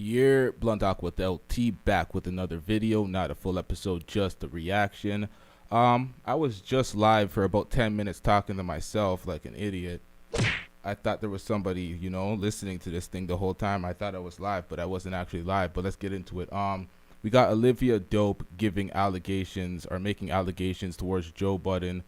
You're Blunt Aqua with LT back with another video, not a full episode, just a reaction. I was just live for about 10 minutes talking to myself like an idiot. I thought there was somebody, listening to this thing the whole time. I thought I was live, but I wasn't actually live. But let's get into it. We got Olivia Dope giving allegations or making allegations towards Joe Budden,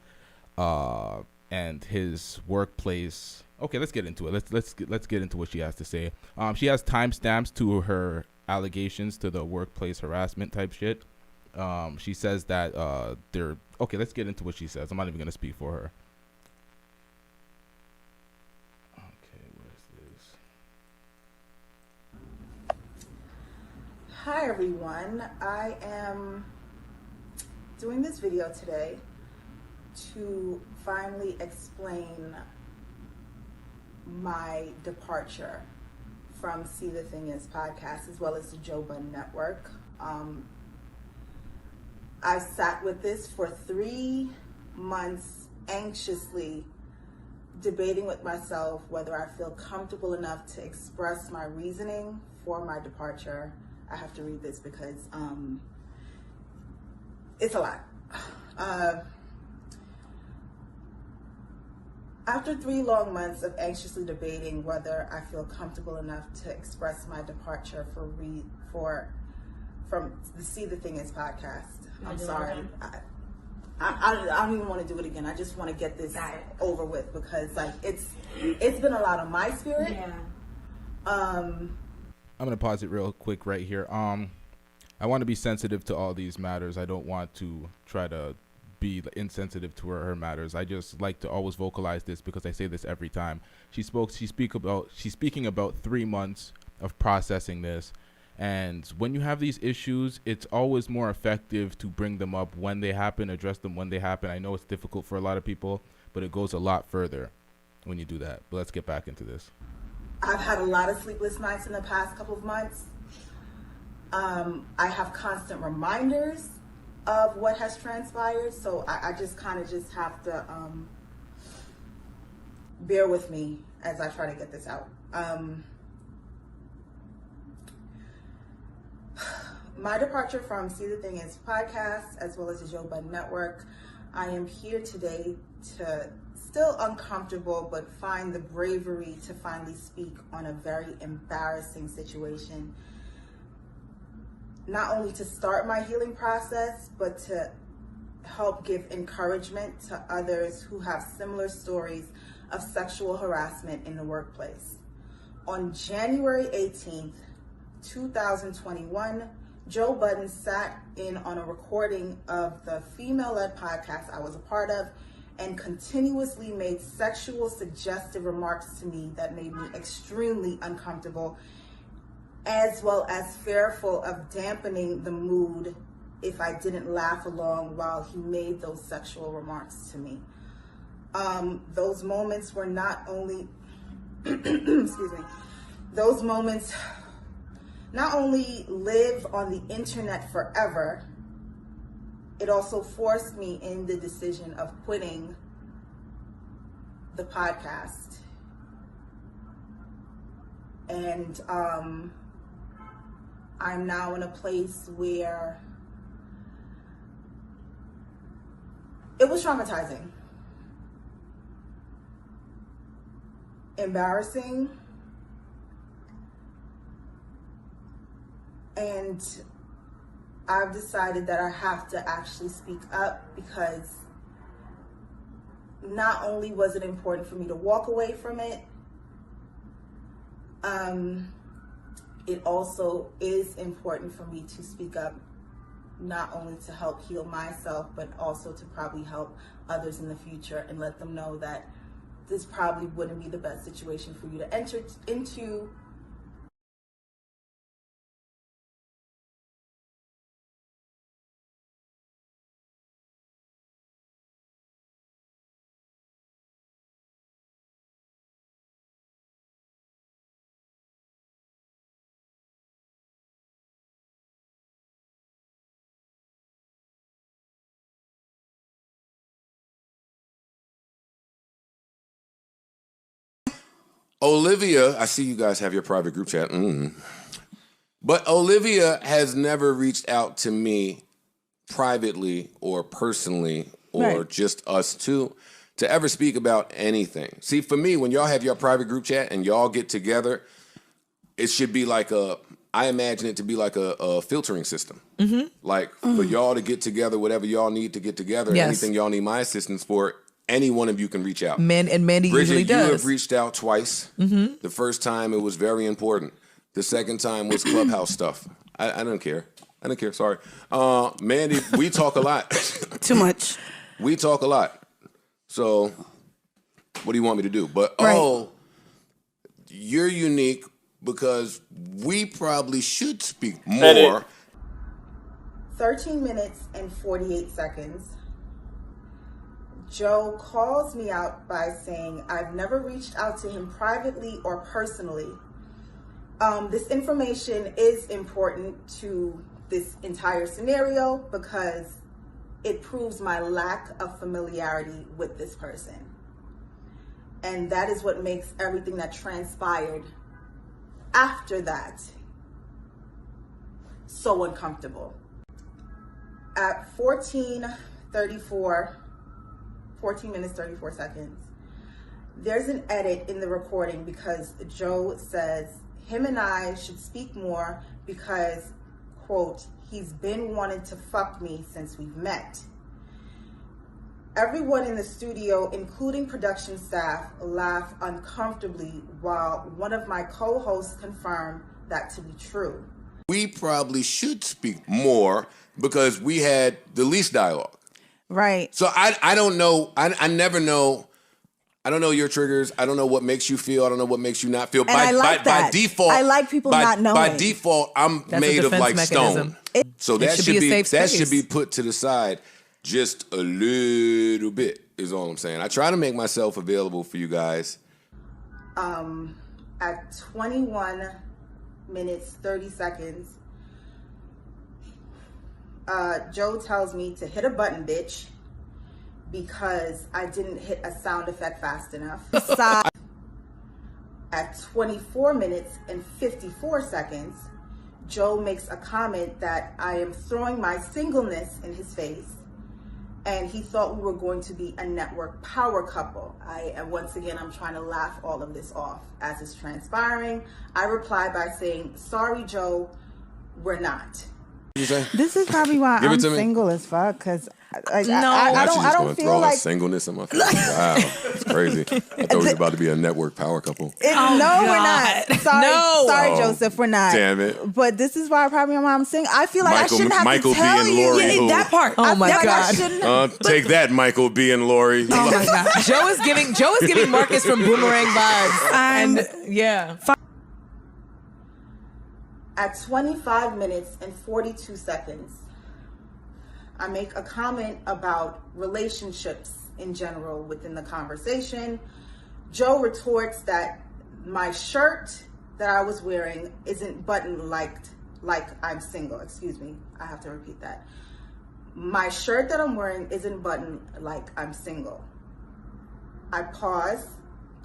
and his workplace. Okay, let's get into it. Let's get into what she has to say. She has timestamps to her allegations to the workplace harassment type shit. She says that they're okay. Let's get into what she says. I'm not even gonna speak for her. Okay, where's this? Hi everyone. I am doing this video today to finally explain my departure from See the Thing Is podcast as well as the Joe Budden Network. I sat with this for 3 months anxiously debating with myself whether I feel comfortable enough to express my reasoning for my departure. I have to read this because it's a lot. After 3 long months of anxiously debating whether I feel comfortable enough to express my departure from the See the Thing Is podcast, I'm sorry. I don't even want to do it again. I just want to get this over with because it's been a lot on my spirit. Yeah. I'm gonna pause it real quick right here. I want to be sensitive to all these matters. I don't want to try to be insensitive to her matters. I just like to always vocalize this because I say this every time. She's speaking about 3 months of processing this, and when you have these issues, it's always more effective to bring them up when they happen, address them when they happen. I know it's difficult for a lot of people, but it goes a lot further when you do that. But let's get back into this. I've had a lot of sleepless nights in the past couple of months. I have constant reminders of what has transpired, so I just kind of just have to bear with me as I try to get this out. My departure from See the Thing Is podcast as well as the Joe Budden Network. I am here today to still uncomfortable, but find the bravery to finally speak on a very embarrassing situation. Not only to start my healing process, but to help give encouragement to others who have similar stories of sexual harassment in the workplace. On January 18th, 2021, Joe Budden sat in on a recording of the female-led podcast I was a part of and continuously made sexual suggestive remarks to me that made me extremely uncomfortable, as well as fearful of dampening the mood if I didn't laugh along while he made those sexual remarks to me. Those moments were not only, excuse me, those moments not only live on the internet forever, it also forced me in the decision of quitting the podcast. And I'm now in a place where it was traumatizing, embarrassing, and I've decided that I have to actually speak up because not only was it important for me to walk away from it, it also is important for me to speak up, not only to help heal myself, but also to probably help others in the future and let them know that this probably wouldn't be the best situation for you to enter into. Olivia, I see you guys have your private group chat. But Olivia has never reached out to me privately or personally or just us two to ever speak about anything. See, for me, when y'all have your private group chat and y'all get together, it should be like I imagine it to be like a filtering system. Mm-hmm. Like for y'all to get together, whatever y'all need to get together, anything y'all need my assistance for, any one of you can reach out. And Mandy Bridget, usually does. You have reached out twice. Mm-hmm. The first time it was very important. The second time was Clubhouse stuff. I don't care. I don't care. Sorry. Mandy, we talk a lot. Too much. We talk a lot. So what do you want me to do? But, you're unique because we probably should speak more. 13 minutes and 48 seconds. Joe calls me out by saying, I've never reached out to him privately or personally. This information is important to this entire scenario because it proves my lack of familiarity with this person. And that is what makes everything that transpired after that so uncomfortable. At 14 minutes 34 seconds, there's an edit in the recording because Joe says him and I should speak more because, quote, he's been wanting to fuck me since we've met. Everyone in the studio, including production staff, laughed uncomfortably while one of my co-hosts confirmed that to be true. We probably should speak more because we had the least dialogue. Right. So I don't know. I never know. I don't know your triggers. I don't know what makes you feel. I don't know what makes you not feel. And I like that. By default, I like people not knowing. By default, I'm That's made a of like defense mechanism. stone. So that should be a safe that space. should be put to the side just a little bit is all I'm saying. I try to make myself available for you guys. At 21 minutes 30 seconds, Joe tells me to hit a button, bitch, because I didn't hit a sound effect fast enough. At 24 minutes and 54 seconds, Joe makes a comment that I am throwing my singleness in his face, and he thought we were going to be a network power couple. And once again, I'm trying to laugh all of this off. As it's transpiring, I reply by saying, sorry, Joe, we're not. This is probably why I'm single as fuck, because I don't feel like singleness in my face. Wow, it's crazy. I thought we was about to be a network power couple. We're not. Sorry, Joseph, we're not. Damn it. But this is why probably why I'm single. I feel like I shouldn't have to tell B. you. And Lori, that part. Oh my God. Take that, Michael B. and Lori. Oh my God. Joe is giving Marcus from Boomerang vibes. At 25 minutes and 42 seconds, I make a comment about relationships in general within the conversation. Joe retorts that my shirt that I was wearing isn't buttoned like I'm single. Excuse me, I have to repeat that. My shirt that I'm wearing isn't buttoned like I'm single. I pause,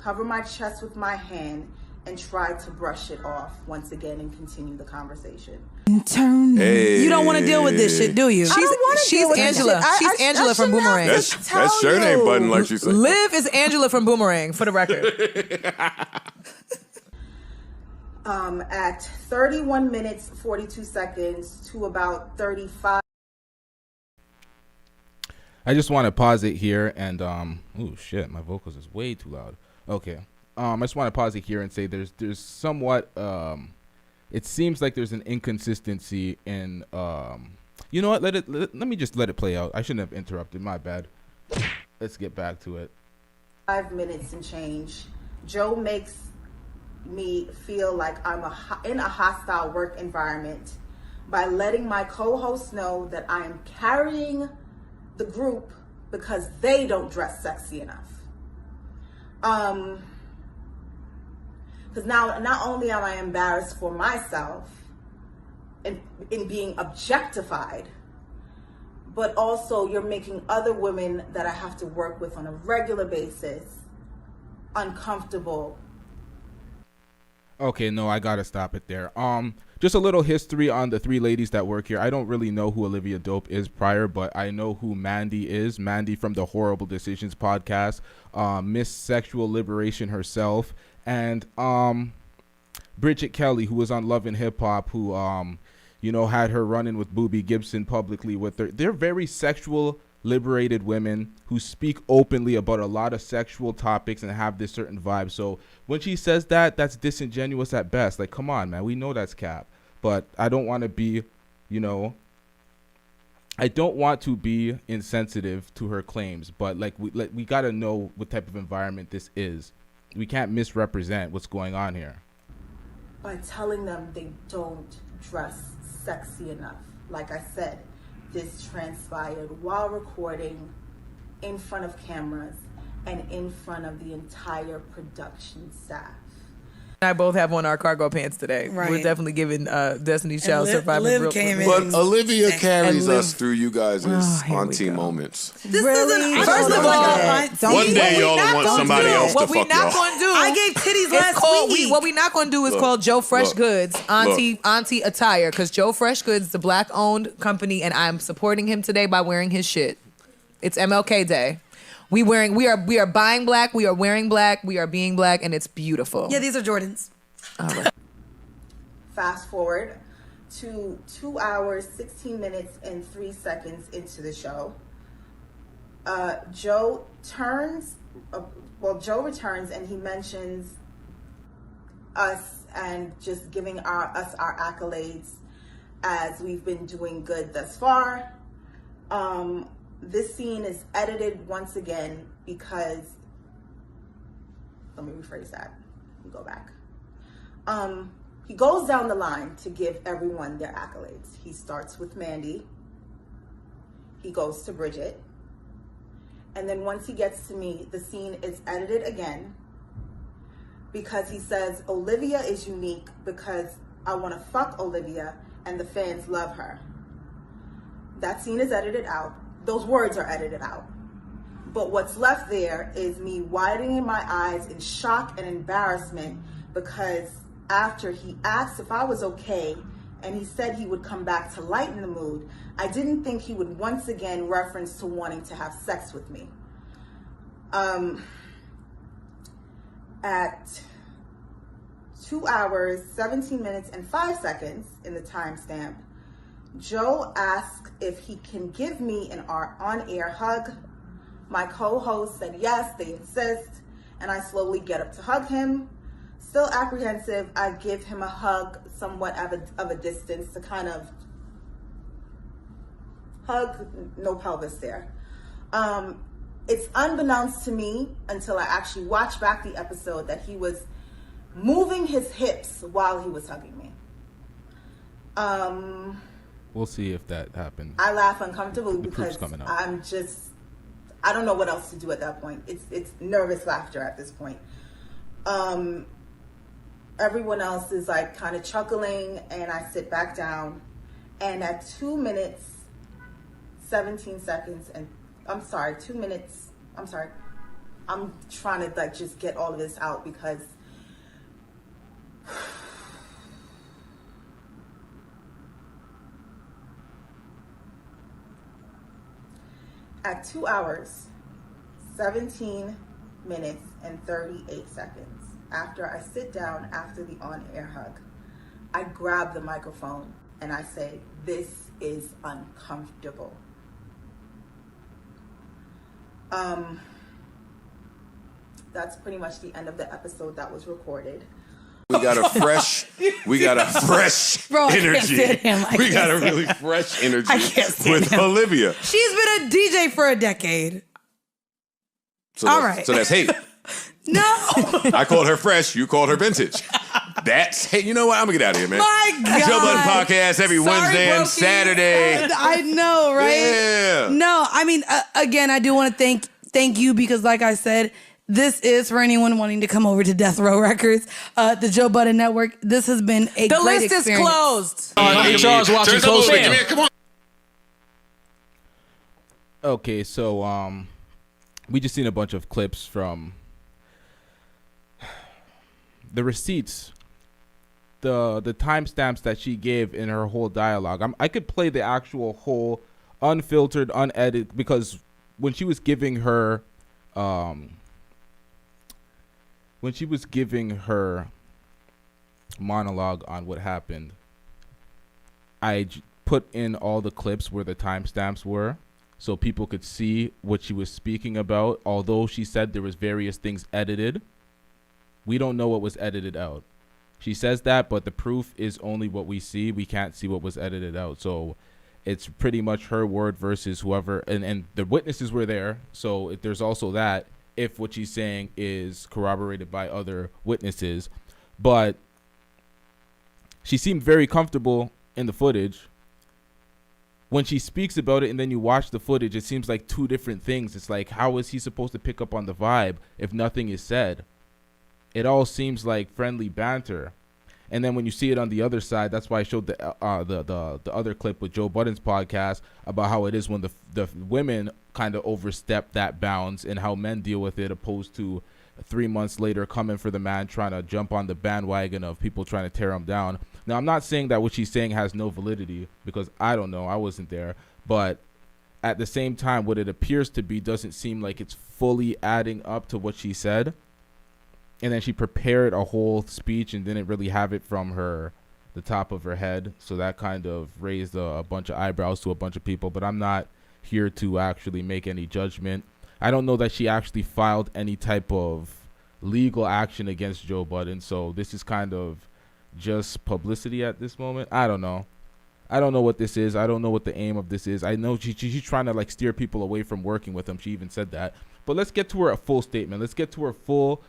cover my chest with my hand, and try to brush it off once again and continue the conversation. Hey. You don't want to deal with this shit, do you? She's Angela. She's Angela from Boomerang. That shirt ain't buttoned like she said. Liv is Angela from Boomerang, for the record. At 31 minutes 42 seconds to about 35. I just want to pause it here and oh shit, my vocals is way too loud. Okay. I just want to pause it here and say there's somewhat it seems like there's an inconsistency in you know what, let me just let it play out. I shouldn't have interrupted, my bad. Let's get back to it. 5 minutes and change. Joe makes me feel like I'm in a hostile work environment by letting my co-hosts know that I am carrying the group because they don't dress sexy enough. Because now not only am I embarrassed for myself in being objectified, but also you're making other women that I have to work with on a regular basis uncomfortable. Okay, no, I gotta stop it there. just a little history on the three ladies that work here. I don't really know who Olivia Dope is prior, but I know who Mandy is. Mandy from the Horrible Decisions podcast, Miss Sexual Liberation herself, and Bridget Kelly, who was on Love and Hip Hop, who had her run-in with Boobie Gibson publicly with her. They're very sexual, liberated women who speak openly about a lot of sexual topics and have this certain vibe. So when she says that, that's disingenuous at best. Like, come on, man, we know that's cap. But I don't want to be, I don't want to be insensitive to her claims. But we got to know what type of environment this is. We can't misrepresent what's going on here. By telling them they don't dress sexy enough. Like I said, this transpired while recording, in front of cameras, and in front of the entire production staff. I both have on our cargo pants today. Right. We're definitely giving Destiny's Child Survivor. But Olivia carries us through you guys' auntie moments. This really? First of all, one day y'all want somebody else to fuck y'all. What we not going to do, I gave titties last week. What we not going to do is called Joe Fresh Goods auntie attire, because Joe Fresh Goods is a black-owned company, and I'm supporting him today by wearing his shit. It's MLK Day. We are buying black, we are wearing black, we are being black, and it's beautiful. Yeah, these are Jordans. All right. Fast forward to 2 hours, 16 minutes, and 3 seconds into the show. Joe returns and he mentions us and just giving us our accolades as we've been doing good thus far. This scene is edited once again because, let me rephrase that. Let me go back. He goes down the line to give everyone their accolades. He starts with Mandy. He goes to Bridget. And then once he gets to me, the scene is edited again because he says, Olivia is unique because I want to fuck Olivia and the fans love her. That scene is edited out. Those words are edited out. But what's left there is me widening my eyes in shock and embarrassment because after he asked if I was okay and he said he would come back to lighten the mood, I didn't think he would once again reference to wanting to have sex with me. At 2 hours, 17 minutes, and 5 seconds in the timestamp, Joe asks if he can give me an on-air hug. My co-host said yes, they insist, and I slowly get up to hug him. Still apprehensive, I give him a hug somewhat of a distance to kind of hug, no pelvis there. It's unbeknownst to me until I actually watch back the episode that he was moving his hips while he was hugging me. We'll see if that happens. I laugh uncomfortably because I don't know what else to do at that point. It's nervous laughter at this point. Everyone else is like kind of chuckling and I sit back down, and at 2 minutes, 17 seconds, and I'm trying to like just get all of this out because at 2 hours, 17 minutes, and 38 seconds, after I sit down after the on-air hug, I grab the microphone and I say, "This is uncomfortable." That's pretty much the end of the episode that was recorded. We got a fresh energy. We got a really fresh energy with Olivia. She's been a DJ for a decade. All right. So that's hate. No. I called her fresh. You called her vintage. That's hate. You know what? I'm going to get out of here, man. My God. Joe Budden Podcast every Wednesday and Saturday. I know, right? Yeah. No, I mean, again, I do want to thank you because like I said, this is for anyone wanting to come over to Death Row Records, the Joe Budden Network. This has been a great experience. The list is closed. HR is watching closely. Come on. Okay, so we just seen a bunch of clips from the receipts the timestamps that she gave in her whole dialogue. I could play the actual whole unfiltered, unedited, because when she was giving her monologue on what happened, I put in all the clips where the timestamps were so people could see what she was speaking about. Although she said there was various things edited, we don't know what was edited out. She says that, but the proof is only what we see. We can't see what was edited out. So it's pretty much her word versus whoever, and the witnesses were there. So there's also that, if what she's saying is corroborated by other witnesses. But she seemed very comfortable in the footage. When she speaks about it and then you watch the footage, it seems like two different things. It's like, how is he supposed to pick up on the vibe if nothing is said? It all seems like friendly banter. And then when you see it on the other side, that's why I showed the other clip with Joe Budden's podcast about how it is when the women kind of overstep that bounds and how men deal with it, opposed to 3 months later coming for the man, trying to jump on the bandwagon of people trying to tear him down. Now, I'm not saying that what she's saying has no validity, because I don't know. I wasn't there. But at the same time, what it appears to be doesn't seem like it's fully adding up to what she said. And then she prepared a whole speech and didn't really have it from the top of her head. So that kind of raised a bunch of eyebrows to a bunch of people. But I'm not here to actually make any judgment. I don't know that she actually filed any type of legal action against Joe Budden. So this is kind of just publicity at this moment. I don't know. I don't know what this is. I don't know what the aim of this is. I know she's trying to like steer people away from working with him. She even said that. But let's get to her full statement. Let's get to her full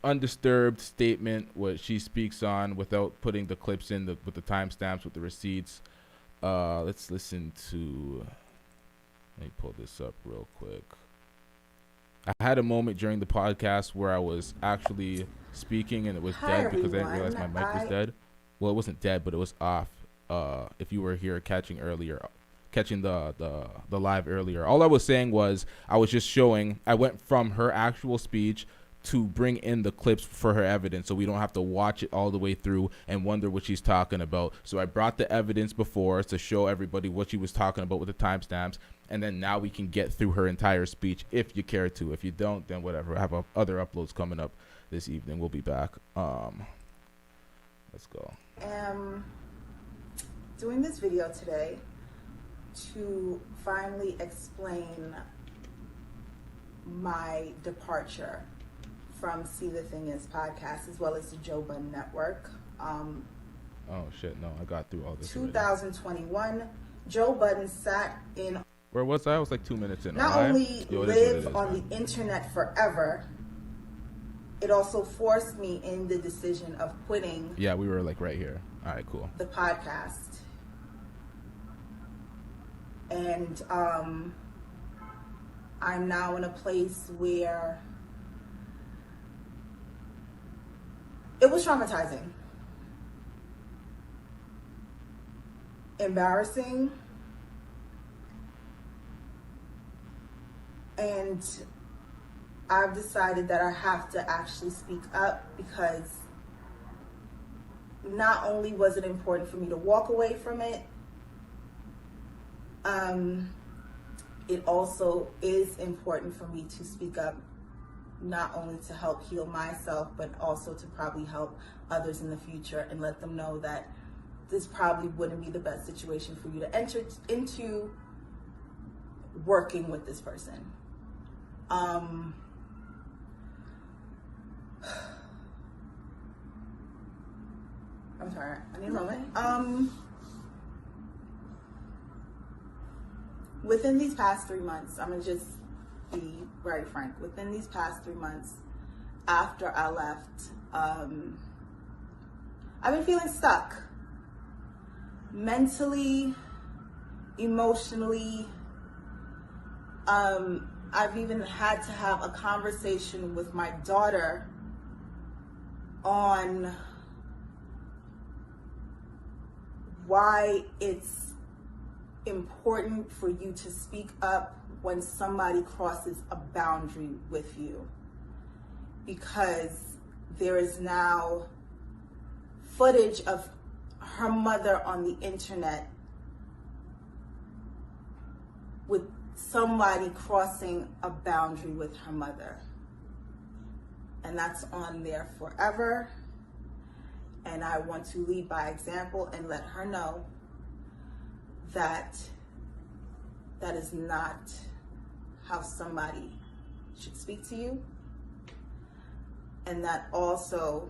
undisturbed statement, what she speaks on, without putting the clips in with the timestamps, with the receipts. Let's listen to, let me pull this up real quick. I had a moment during the podcast where I was actually speaking and it was dead because I didn't realize my mic was dead. Well, it wasn't dead, but it was off. If you were here catching the live earlier, all I was saying was I was just showing, I went from her actual speech to bring in the clips for her evidence, so we don't have to watch it all the way through and wonder what she's talking about. So I brought the evidence before to show everybody what she was talking about with the timestamps, and then now we can get through her entire speech if you care to. If you don't, then whatever. I have other uploads coming up this evening. We'll be back. Let's go. Doing this video today to finally explain my departure from See the Thing Is podcast, as well as the Joe Budden Network. Oh shit, no, I got through all this. 2021, Joe Budden sat in. Where was I? I was like 2 minutes in. Not only live on the internet forever, it also forced me in the decision of quitting. Yeah, we were like right here. All right, cool. The podcast. And I'm now in a place where it was traumatizing, embarrassing, and I've decided that I have to actually speak up, because not only was it important for me to walk away from it, it also is important for me to speak up, not only to help heal myself, but also to probably help others in the future and let them know that this probably wouldn't be the best situation for you to enter into working with this person. I'm sorry, I need a moment. Within these past 3 months, I'm gonna just be very frank. Within these past 3 months, after I left, I've been feeling stuck. Mentally, emotionally. I've even had to have a conversation with my daughter on why it's important for you to speak up when somebody crosses a boundary with you. Because there is now footage of her mother on the internet with somebody crossing a boundary with her mother. And that's on there forever. And I want to lead by example and let her know that that is not how somebody should speak to you. And that also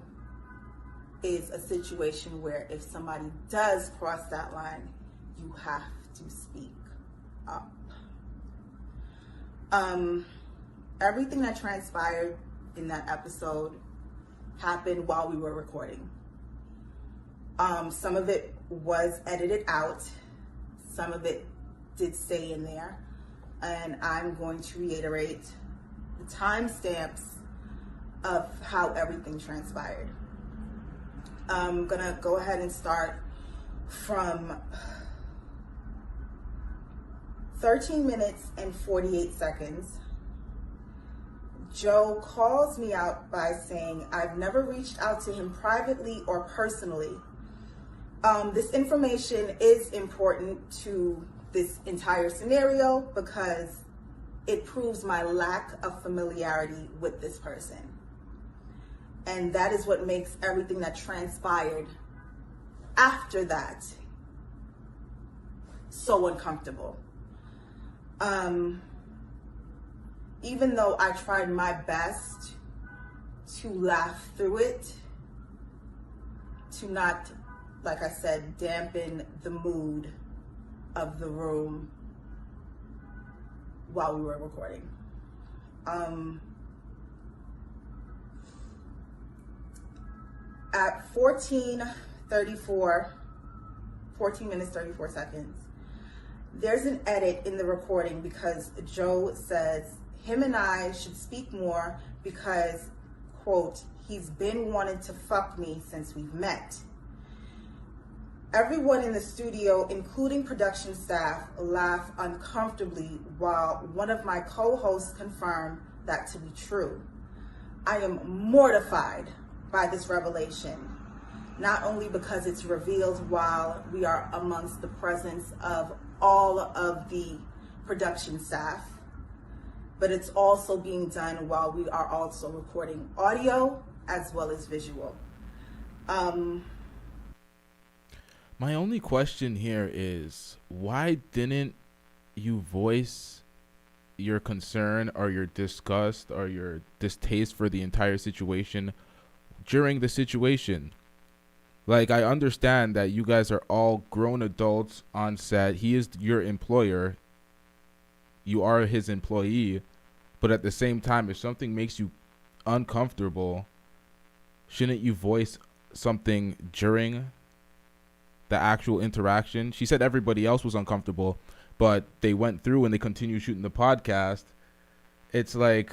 is a situation where if somebody does cross that line, you have to speak up. Everything that transpired in that episode happened while we were recording. Some of it was edited out. Some of it did stay in there. And I'm going to reiterate the timestamps of how everything transpired. I'm gonna go ahead and start from 13 minutes and 48 seconds. Joe calls me out by saying, I've never reached out to him privately or personally. This information is important to this entire scenario because it proves my lack of familiarity with this person. And that is what makes everything that transpired after that so uncomfortable. Even though I tried my best to laugh through it, to not, like I said, dampen the mood of the room while we were recording. At 14 minutes 34 seconds, there's an edit in the recording because Joe says him and I should speak more because, quote, he's been wanting to fuck me since we've met. Everyone in the studio, including production staff, laughed uncomfortably while one of my co-hosts confirmed that to be true. I am mortified by this revelation, not only because it's revealed while we are amongst the presence of all of the production staff, but it's also being done while we are also recording audio as well as visual. My only question here is, why didn't you voice your concern or your disgust or your distaste for the entire situation during the situation? Like, I understand that you guys are all grown adults on set. He is your employer. You are his employee. But at the same time, if something makes you uncomfortable, shouldn't you voice something during the actual interaction? She said everybody else was uncomfortable, but they went through and they continued shooting the podcast. It's like,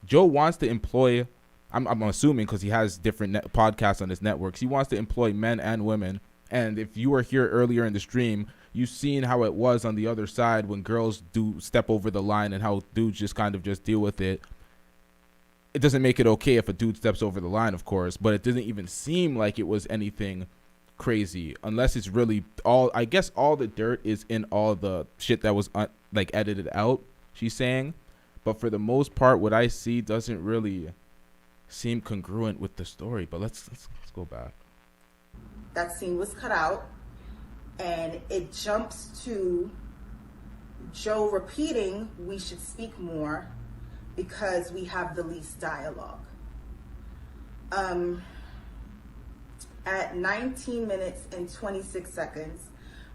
Joe wants to employ, I'm assuming because he has different podcasts on his networks, he wants to employ men and women. And if you were here earlier in the stream, you've seen how it was on the other side when girls do step over the line and how dudes just kind of just deal with it. It doesn't make it okay if a dude steps over the line, of course, but it doesn't even seem like it was anything crazy unless it's really all, I guess all the dirt is in all the shit that was like edited out, she's saying. But for the most part, what I see doesn't really seem congruent with the story. But let's go back. That scene was cut out, and it jumps to Joe repeating, we should speak more because we have the least dialogue. At 19 minutes and 26 seconds,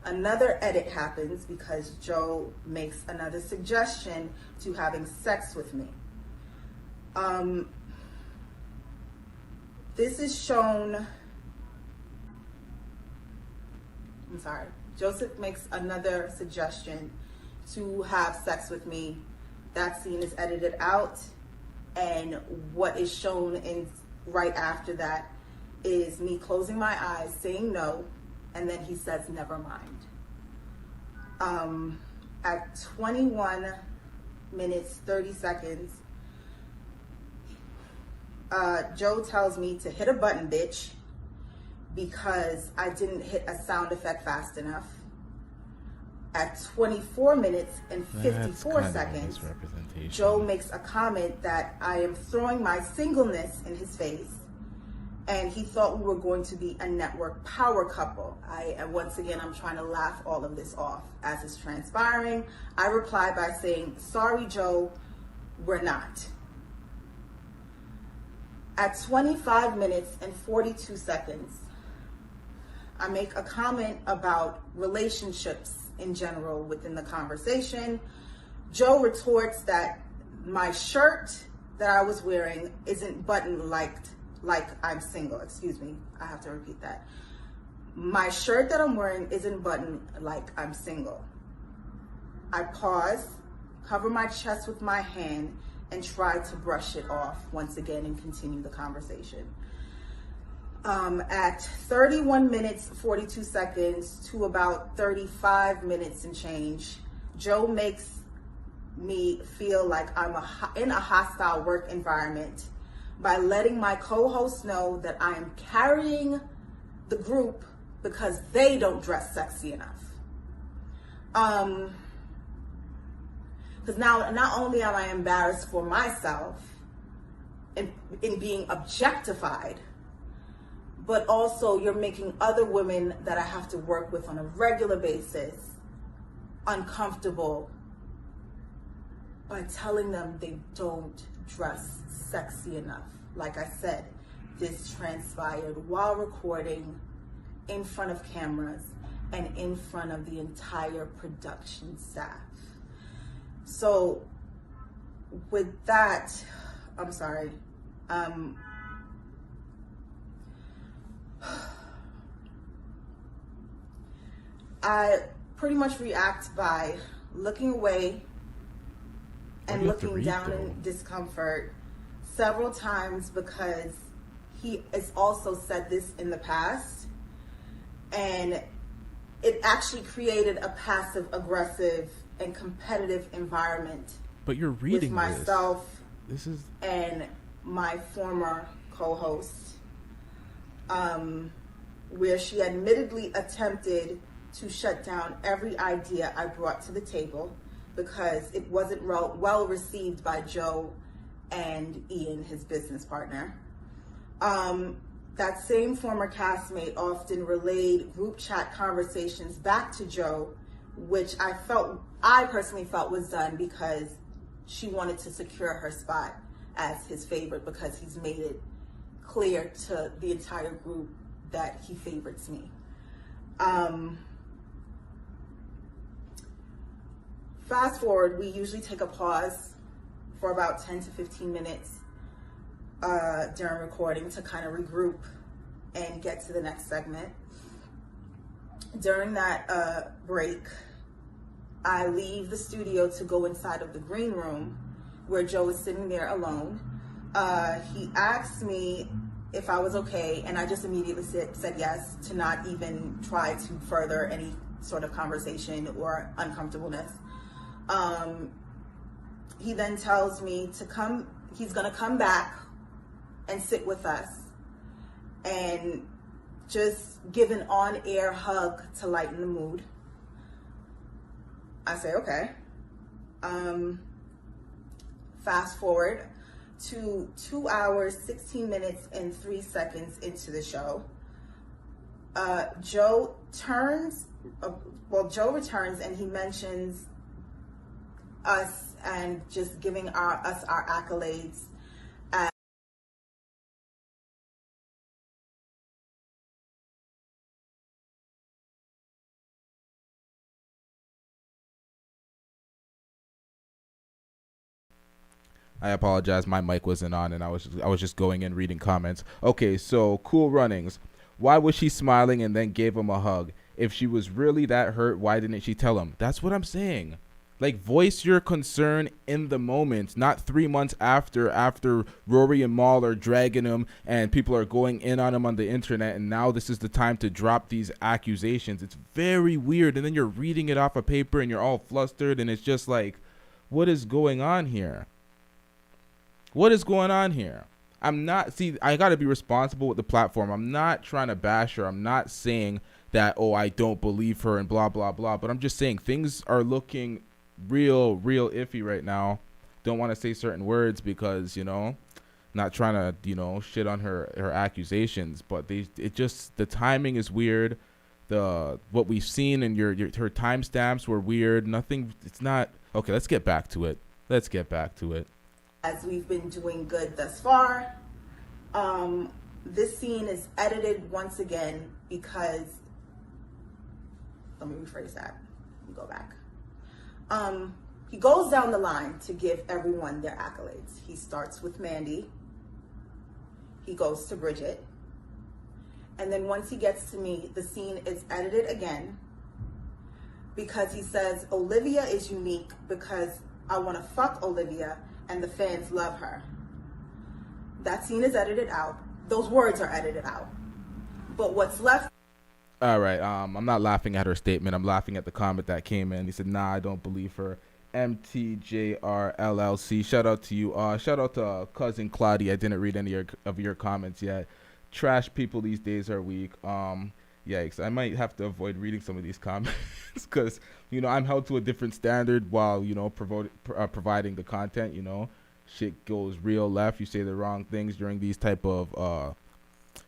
another edit happens because Joe makes another suggestion to having sex with me. This is shown, Joseph makes another suggestion to have sex with me. That scene is edited out, and what is shown in right after that is me closing my eyes, saying no, and then he says, never mind. At 21 minutes, 30 seconds, Joe tells me to hit a button, bitch, because I didn't hit a sound effect fast enough. At 24 minutes and 54 seconds, Joe makes a comment that I am throwing my singleness in his face, and he thought we were going to be a network power couple. Once again, I'm trying to laugh all of this off. As it's transpiring, I reply by saying, sorry, Joe, we're not. At 25 minutes and 42 seconds, I make a comment about relationships in general within the conversation. Joe retorts that my shirt that I was wearing isn't buttoned like I'm single. Excuse me, I have to repeat that. My shirt that I'm wearing isn't buttoned like I'm single. I pause, cover my chest with my hand, and try to brush it off once again and continue the conversation. At 31 minutes, 42 seconds to about 35 minutes and change, Joe makes me feel like I'm in a hostile work environment by letting my co-host know that I am carrying the group because they don't dress sexy enough. Because now not only am I embarrassed for myself in being objectified, but also you're making other women that I have to work with on a regular basis uncomfortable by telling them they don't dress sexy enough. Like I said, this transpired while recording, in front of cameras, and in front of the entire production staff. So with that, I'm sorry. I pretty much react by looking away and looking down in discomfort several times, because he has also said this in the past, and it actually created a passive aggressive and competitive environment. But you're reading with myself this is and my former co-host, where she admittedly attempted to shut down every idea I brought to the table because it wasn't well received by Joe and Ian, his business partner. That same former castmate often relayed group chat conversations back to Joe, which I personally felt was done because she wanted to secure her spot as his favorite, because he's made it clear to the entire group that he favorites me. Fast forward, we usually take a pause for about 10 to 15 minutes during recording to kind of regroup and get to the next segment. During that break, I leave the studio to go inside of the green room where Joe is sitting there alone. He asked me if I was okay, and I just immediately said yes, to not even try to further any sort of conversation or uncomfortableness. He then tells me he's gonna come back and sit with us and just give an on-air hug to lighten the mood. I say, okay. Fast forward to 2 hours, 16 minutes, and 3 seconds into the show. Joe returns and he mentions us and just giving us our accolades. I apologize, my mic wasn't on and I was just going in reading comments. Okay, so Cool Runnings. Why was she smiling and then gave him a hug? If she was really that hurt, why didn't she tell him? That's what I'm saying. Like, voice your concern in the moment, not 3 months after Rory and Mal are dragging him and people are going in on him on the internet, and now this is the time to drop these accusations. It's very weird, and then you're reading it off a paper and you're all flustered, and it's just like, what is going on here? What is going on here? I got to be responsible with the platform. I'm not trying to bash her. I'm not saying that, oh, I don't believe her and blah, blah, blah. But I'm just saying things are looking real iffy right now. Don't want to say certain words because, not trying to, shit on her accusations. But the timing is weird. What we've seen and her timestamps were weird. It's not. Okay, let's get back to it. As we've been doing good thus far, this scene is edited once again because, let me rephrase that. Let me go back. He goes down the line to give everyone their accolades. He starts with Mandy. He goes to Bridget. And then once he gets to me, the scene is edited again because he says, Olivia is unique because I want to fuck Olivia and the fans love her. That scene is edited out. Those words are edited out. But what's left... All right, I'm not laughing at her statement. I'm laughing at the comment that came in. He said, nah, I don't believe her. MTJRLLC, shout out to you. Shout out to cousin Claudia. I didn't read any of your comments yet. Trash people these days are weak. Yikes, I might have to avoid reading some of these comments because, I'm held to a different standard while, providing the content, Shit goes real left. You say the wrong things during these type of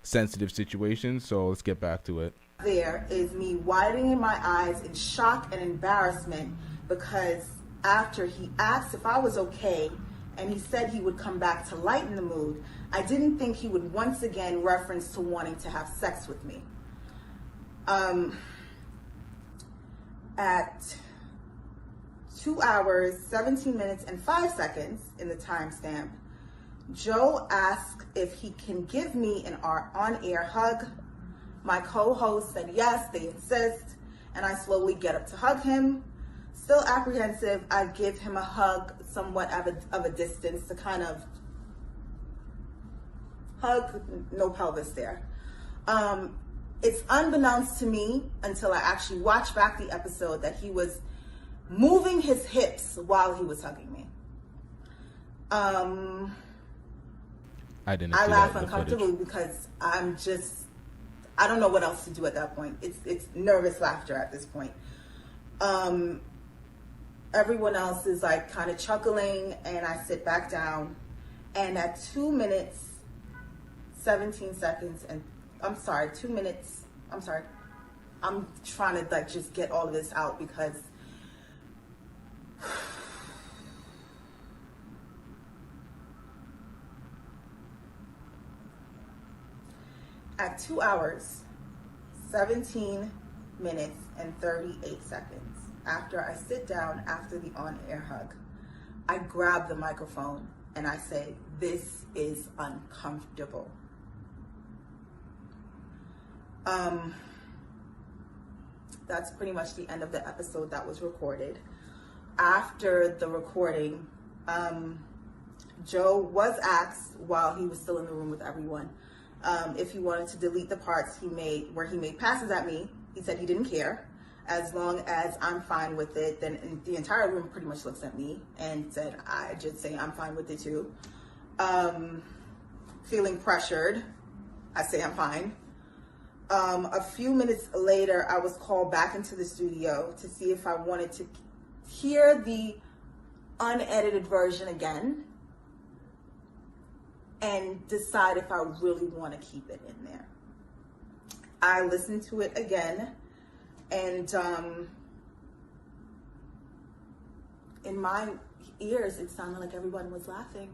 sensitive situations. So let's get back to it. There is me widening my eyes in shock and embarrassment because after he asked if I was okay and he said he would come back to lighten the mood, I didn't think he would once again reference to wanting to have sex with me. At 2 hours, 17 minutes, and 5 seconds in the timestamp, Joe asked if he can give me an on-air hug. My co-host said yes, they insist, and I slowly get up to hug him. Still apprehensive, I give him a hug somewhat of a distance to kind of hug, no pelvis there. It's unbeknownst to me until I actually watch back the episode that he was moving his hips while he was hugging me. I laugh uncomfortably because I don't know what else to do at that point. It's nervous laughter at this point. Everyone else is like kind of chuckling and I sit back down, and at 2 minutes, 17 seconds, and I'm trying to like just get all of this out because at 2 hours, 17 minutes, and 38 seconds, after I sit down after the on-air hug, I grab the microphone and I say, this is uncomfortable. That's pretty much the end of the episode that was recorded. After the recording, Joe was asked while he was still in the room with everyone if he wanted to delete the parts he made where he made passes at me. He said he didn't care. As long as I'm fine with it, then the entire room pretty much looks at me and said, I just say I'm fine with it too. Feeling pressured, I say I'm fine. A few minutes later, I was called back into the studio to see if I wanted to hear the unedited version again and decide if I really want to keep it in there. I listened to it again, and in my ears, it sounded like everyone was laughing.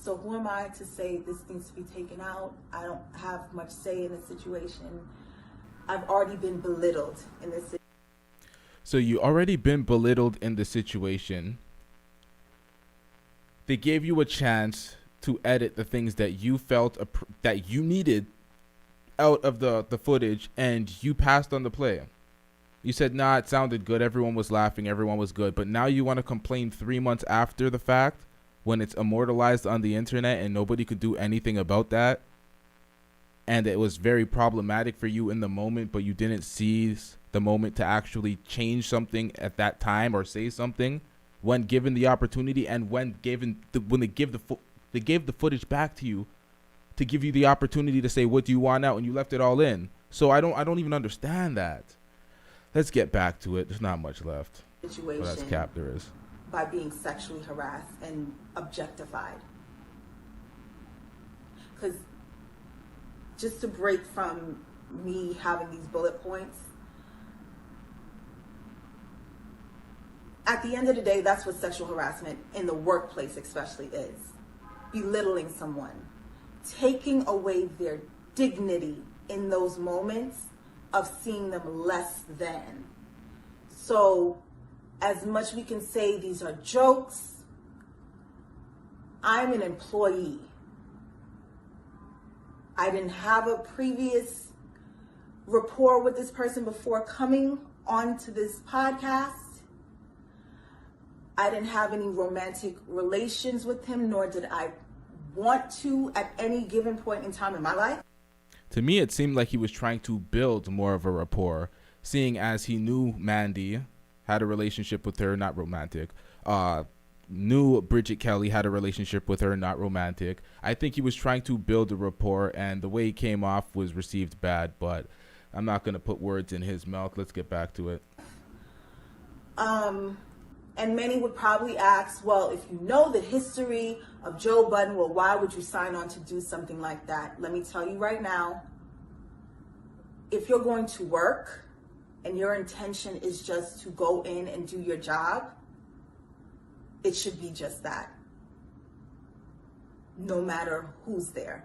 So who am I to say this needs to be taken out? I don't have much say in the situation. I've already been belittled in this situation. So you already been belittled in the situation. They gave you a chance to edit the things that you felt that you needed out of the footage, and you passed on the play. You said, nah, it sounded good. Everyone was laughing. Everyone was good. But now you want to complain 3 months after the fact when it's immortalized on the internet and nobody could do anything about that. And it was very problematic for you in the moment, but you didn't seize the moment to actually change something at that time or say something when given the opportunity, and when they gave the footage back to you to give you the opportunity to say, what do you want out? And you left it all in. So I don't even understand that. Let's get back to it. There's not much left. Situation well, that's cap there is. By being sexually harassed and objectified. Because just to break from me having these bullet points, at the end of the day, that's what sexual harassment in the workplace especially is. Belittling someone, taking away their dignity in those moments of seeing them less than. So as much we can say these are jokes, I'm an employee. I didn't have a previous rapport with this person before coming onto this podcast. I didn't have any romantic relations with him, nor did I want to at any given point in time in my life. To me, it seemed like he was trying to build more of a rapport, seeing as he knew Mandy, had a relationship with her, not romantic, knew Bridget Kelly, had a relationship with her, not romantic. I think he was trying to build a rapport, and the way he came off was received bad, but I'm not going to put words in his mouth. Let's get back to it. And many would probably ask, well, if you know the history of Joe Budden, well, why would you sign on to do something like that? Let me tell you right now, if you're going to work and your intention is just to go in and do your job, it should be just that, no matter who's there.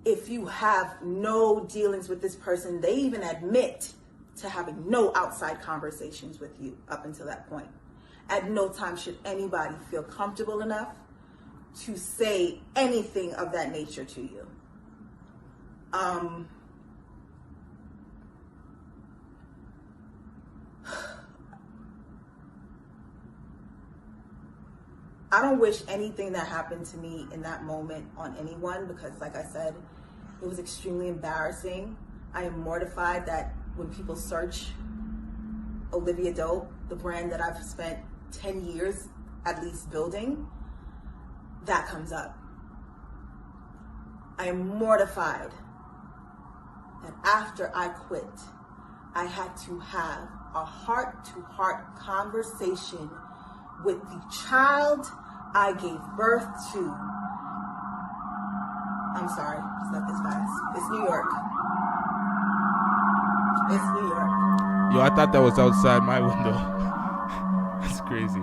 If you have no dealings with this person, they even admit to having no outside conversations with you up until that point. At no time should anybody feel comfortable enough to say anything of that nature to you. I don't wish anything that happened to me in that moment on anyone, because like I said, it was extremely embarrassing. I am mortified that when people search Olivia Dope, the brand that I've spent 10 years at least building, that comes up. I am mortified that after I quit, I had to have a heart-to-heart conversation with the child I gave birth to. I'm sorry, just left this fast. It's New York. It's New York. Yo, I thought that was outside my window. That's crazy.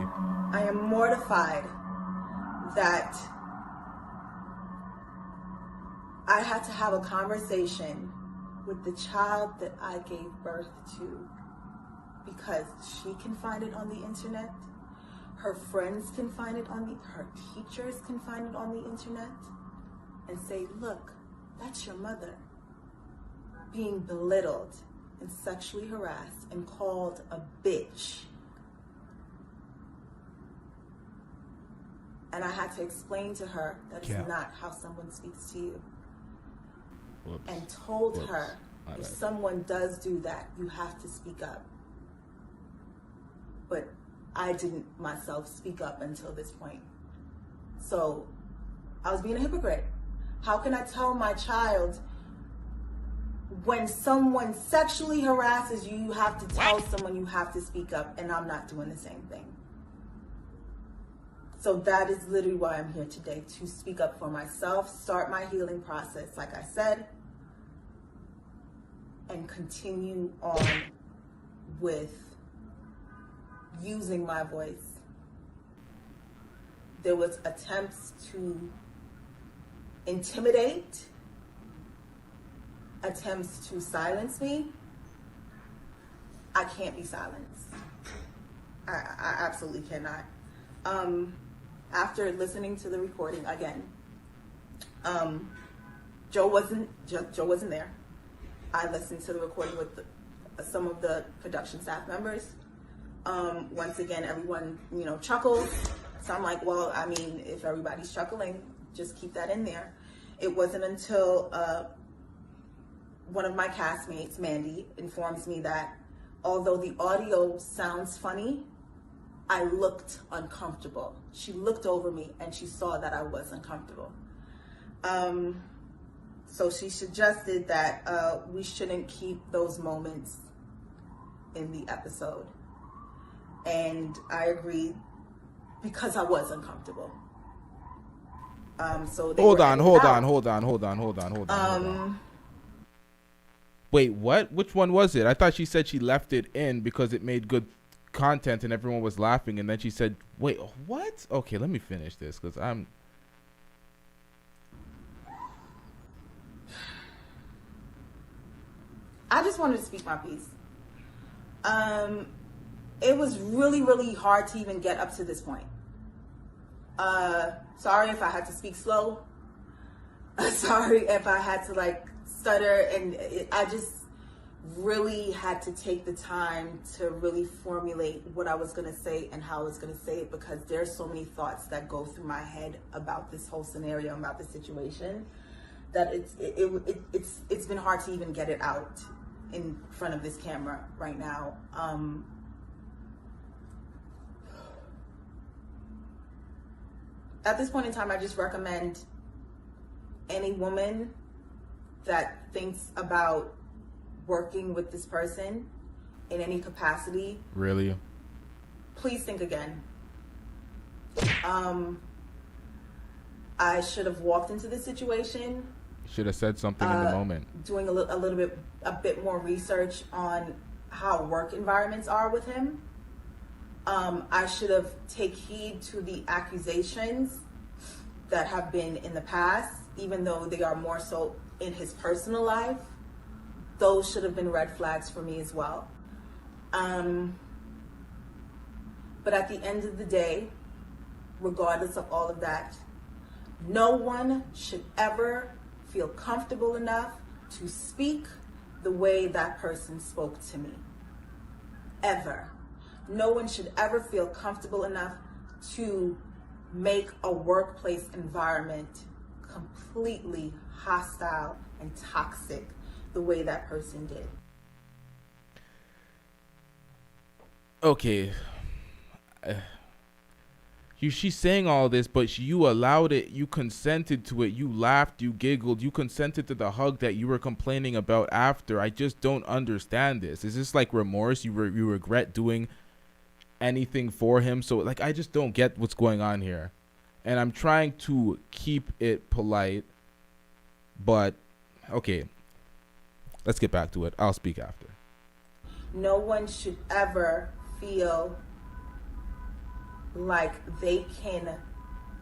I am mortified that I had to have a conversation with the child that I gave birth to, because she can find it on the internet, her friends can find it on her teachers can find it on the internet, and say, look, that's your mother being belittled and sexually harassed and called a bitch. And I had to explain to her that it's not how someone speaks to you. Whoops. And told her, if someone does do that, you have to speak up. But I didn't myself speak up until this point. So I was being a hypocrite. How can I tell my child, when someone sexually harasses you, you have to tell someone you have to speak up, and I'm not doing the same thing? So that is literally why I'm here today, to speak up for myself, start my healing process, like I said, and continue on with using my voice. There was attempts to intimidate, attempts to silence me. I can't be silenced. I absolutely cannot. After listening to the recording again, Joe wasn't there. I listened to the recording with some of the production staff members. Once again, everyone, chuckles. So I'm like, well, I mean, if everybody's chuckling, just keep that in there. It wasn't until one of my castmates, Mandy, informs me that although the audio sounds funny, I looked uncomfortable. She looked over me and she saw that I was uncomfortable. So she suggested that we shouldn't keep those moments in the episode. And I agreed because I was uncomfortable. So hold on. Wait, what? Which one was it? I thought she said she left it in because it made good content and everyone was laughing, and then she said, wait, what? Okay, let me finish this because I just wanted to speak my piece. It was really, really hard to even get up to this point. Sorry if I had to speak slow. Sorry if I had to stutter, and I just really had to take the time to really formulate what I was going to say and how I was going to say it, because there's so many thoughts that go through my head about this whole scenario, about the situation, that it's been hard to even get it out in front of this camera right now. At this point in time, I just recommend any woman that thinks about working with this person in any capacity. Really? Please think again. I should have walked into this situation. Should have said something in the moment. Doing a bit more research on how work environments are with him. I should have taken heed to the accusations that have been in the past, even though they are more so in his personal life. Those should have been red flags for me as well. But at the end of the day, regardless of all of that, no one should ever feel comfortable enough to speak the way that person spoke to me. Ever. No one should ever feel comfortable enough to make a workplace environment completely hostile and toxic the way that person did. Okay. She's saying all this, but you allowed it. You consented to it. You laughed. You giggled. You consented to the hug that you were complaining about after. I just don't understand this. Is this like remorse? You regret doing anything for him? So I just don't get what's going on here. And I'm trying to keep it polite, but okay. Let's get back to it. I'll speak after. No one should ever feel like they can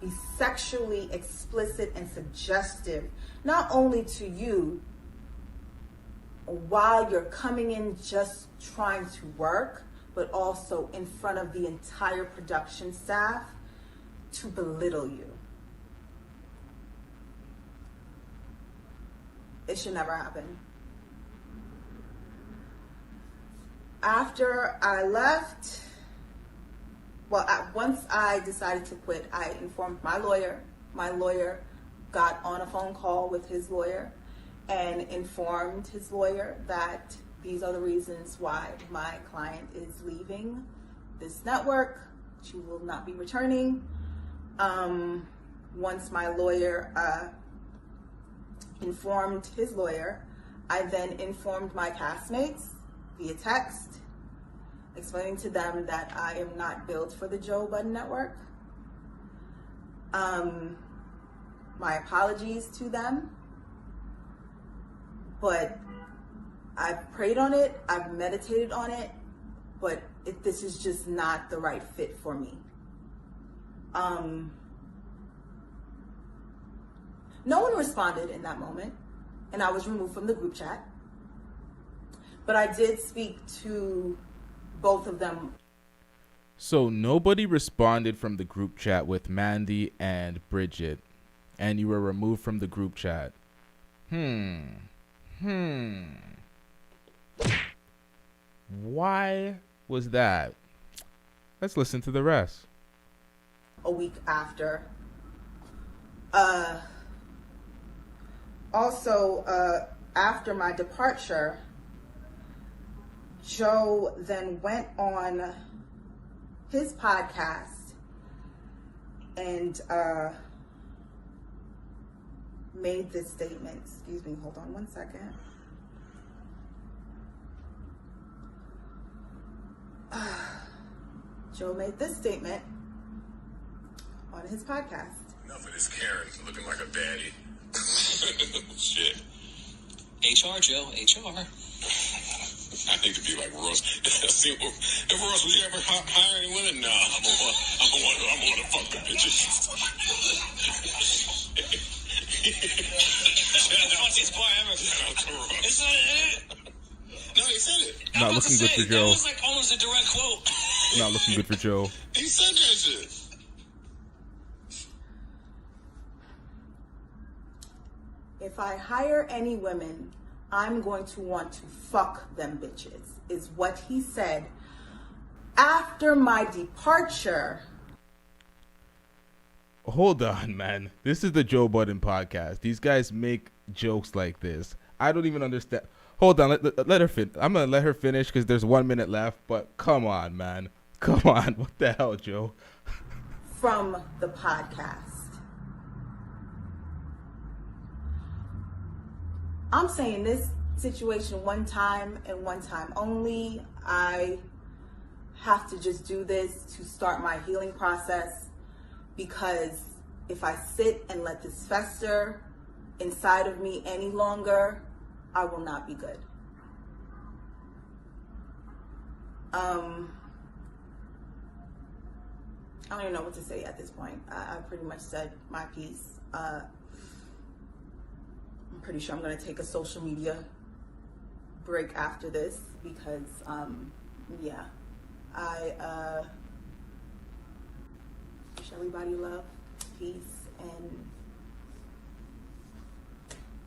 be sexually explicit and suggestive, not only to you while you're coming in just trying to work, but also in front of the entire production staff to belittle you. It should never happen. After I left, once I decided to quit, I informed my lawyer. My lawyer got on a phone call with his lawyer and informed his lawyer that these are the reasons why my client is leaving this network. She will not be returning. Once my lawyer informed his lawyer, I then informed my castmates via text, explaining to them that I am not built for the Joe Budden network. My apologies to them, but I've prayed on it, I've meditated on it, but this is just not the right fit for me. No one responded in that moment, and I was removed from the group chat. But I did speak to both of them. So nobody responded from the group chat with Mandy and Bridget, and you were removed from the group chat. Why was that? Let's listen to the rest. A week after. Also, after my departure, Joe then went on his podcast and made this statement. Excuse me, hold on one second. Joe made this statement on his podcast. Enough of this Karen looking like a baddie. Shit. HR, Joe, HR. I need to be like Ross. See, if Ross, was you ever hiring women? Nah, I'm gonna fuck the bitches. The funniest part ever. Shout out to Ross. Isn't it? No, he said it. Not looking good for Joe. That was like almost a direct quote. Not looking good for Joe. He said that shit. If I hire any women, I'm going to want to fuck them bitches, is what he said after my departure. Hold on, man. This is the Joe Budden podcast. These guys make jokes like this. I don't even understand. Hold on, let her finish. I'm going to let her finish because there's 1 minute left, but come on, man. Come on. What the hell, Joe? From the podcast. I'm saying this situation one time and one time only. I have to just do this to start my healing process, because if I sit and let this fester inside of me any longer, I will not be good. I don't even know what to say at this point. I pretty much said my piece. I'm pretty sure I'm going to take a social media break after this because, yeah, I wish everybody love, peace, and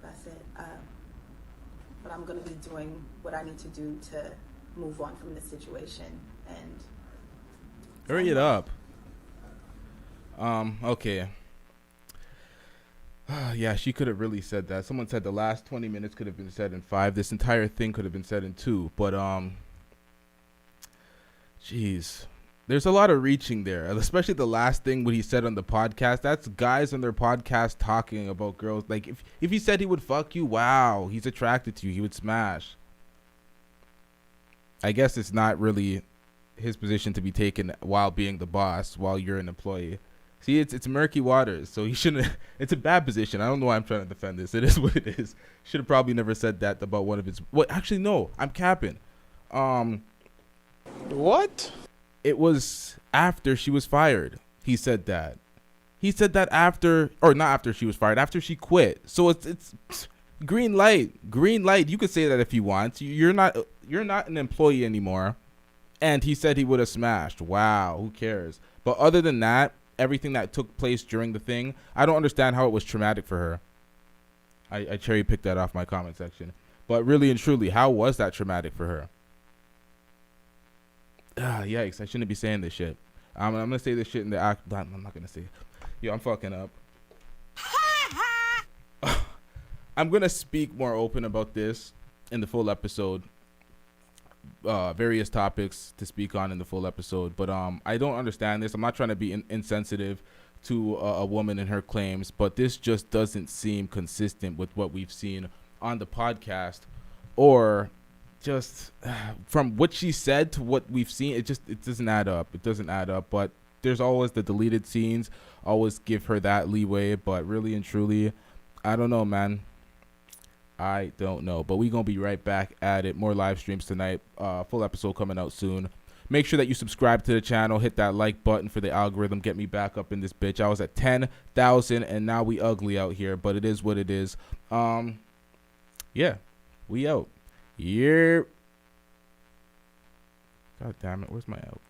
that's it. But I'm going to be doing what I need to do to move on from this situation. And hurry it up. Okay. Yeah, she could have really said that. Someone said the last 20 minutes could have been said in 5. This entire thing could have been said in 2. But, jeez. There's a lot of reaching there, especially the last thing what he said on the podcast. That's guys on their podcast talking about girls. Like, if he said he would fuck you, wow, he's attracted to you. He would smash. I guess it's not really his position to be taken while being the boss, while you're an employee. See, it's murky waters, so he shouldn't. It's a bad position. I don't know why I'm trying to defend this. It is what it is. Should have probably never said that about one of his. Well, actually, no. I'm capping. What? It was after she was fired. He said that. He said that after, or not after she was fired. After she quit. So it's green light. Green light. You could say that if you want. You're not an employee anymore. And he said he would have smashed. Wow. Who cares? But other than that, everything that took place during the thing, I don't understand how it was traumatic for her. I cherry picked that off my comment section. But really and truly, how was that traumatic for her? Yikes, I shouldn't be saying this shit. I'm going to say this shit in the act. I'm not going to say it. Yo, I'm fucking up. I'm going to speak more open about this in the full episode. Various topics to speak on in the full episode, but I don't understand this. I'm not trying to be insensitive to a woman and her claims, but this just doesn't seem consistent with what we've seen on the podcast, or just from what she said to what we've seen. It doesn't add up. It doesn't add up. But there's always the deleted scenes. Always give her that leeway, but really and truly, I don't know, man. I don't know, but we're going to be right back at it. More live streams tonight. Full episode coming out soon. Make sure that you subscribe to the channel. Hit that like button for the algorithm. Get me back up in this bitch. I was at 10,000 and now we ugly out here, but it is what it is. Yeah, we out. Yeah. God damn it. Where's my out?